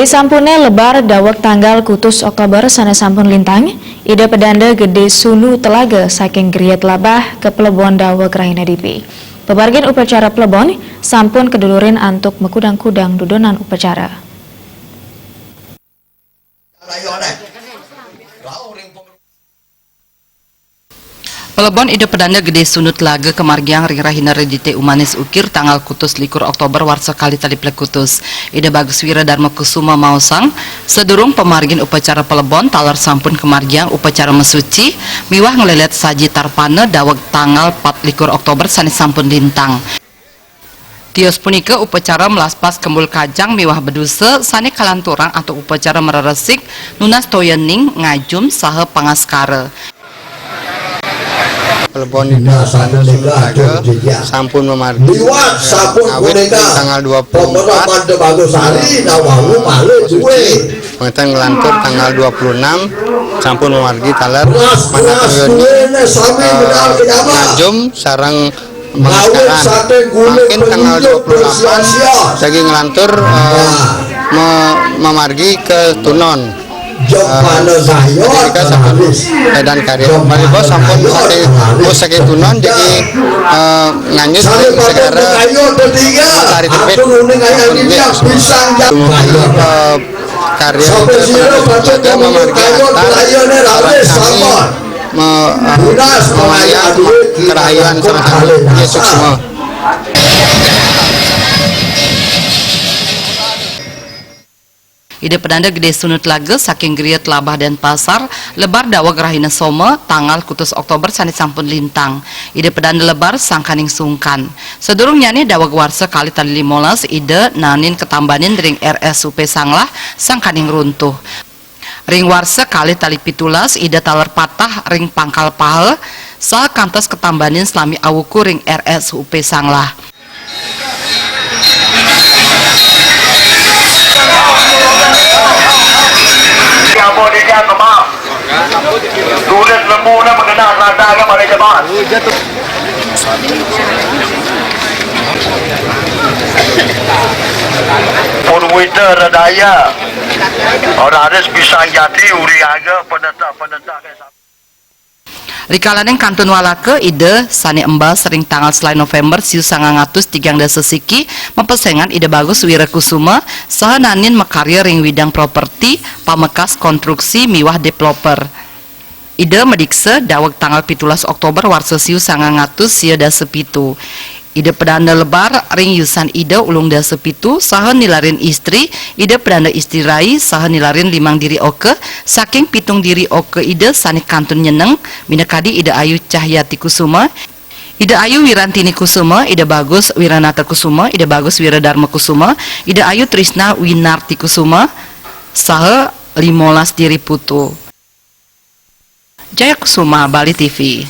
Gede sampune lebar dawek tanggal kutus Oktober sana sampun lintang, ide pedanda gede sunu telaga saking griet labah ke pelebon dawek rahina dipi. Pebargin upacara pelebon sampun kedulurin antuk mekudang-kudang dudonan upacara. Pelebon ide pedanda gede sunut laga kemargiang ring rahina redite umanis ukir tanggal kutus likur Oktober warsa kali tali plek kutus. Ide bagus wira dharma kusuma mausang sedurung pemargin upacara pelebon talar sampun kemargiang upacara mesuci miwah ngelelet saji tarpane daweg tanggal 4 likur Oktober sanes sampun lintang. Tios punika upacara melaspas kembul kajang miwah beduse sane kalanturang atau upacara mereresik nunas toyening ngajum saha pangaskara. Pelebon di Sulaga sampun memargi awit tanggal 24 pengetan ngelantur tanggal 26 sampun memargi talar manatoyoni ngajum sarang pengaskaran makin tanggal 28 lagi ngelantur memargi ke Tunon ketika sampun dan karya bali bos sampun saking Tunon jadi nganyut segera hari terbit karya juga memargi antar memayang kerahayaan sama-sama Yesus semua. Ide pedanda gede sunut laga saking griet labah dan pasar lebar daweg rahina soma tanggal kutus Oktober sanes sampun lintang. Ide pedanda lebar sangkaning sungkan. Sedurung nyane daweg warsa kali tali 15 ide nanin ketambanin ring RSUP Sanglah sangkaning runtuh. Ring warsa kali tali 17 ide taler patah ring pangkal pahel sah kantos ketambanin selami awuku ring RSUP Sanglah. Tulis lembu na mengenal rata pada jemaat. Pun winter daya. Orang harus pisang jati uri aga peneta. Rikalaneng kantun walake ide sani embal sering tanggal selain November siu 930 sesiki mempesengan ide bagus wirakusuma saha nanin mekarya ring widang properti pamekas konstruksi miwah developer. Ide medikse daweg tanggal 17 Oktober warsa siu 900 sieu dasepitu. Ide pedanda lebar ring yusan ide ulung dasepitu saha nilarin istri ide pedanda istri rai saha nilarin limang diri oke saking pitung diri oke ide sani kantun nyeneng minakadi ide ayu Cahyati Kusuma ide ayu Wirantini Kusuma ide bagus Wiranata Kusuma ide bagus Wiradharma Kusuma ide ayu Trisna Winarti Kusuma saha 15 diri putu. Jaya Kusuma, Bali TV.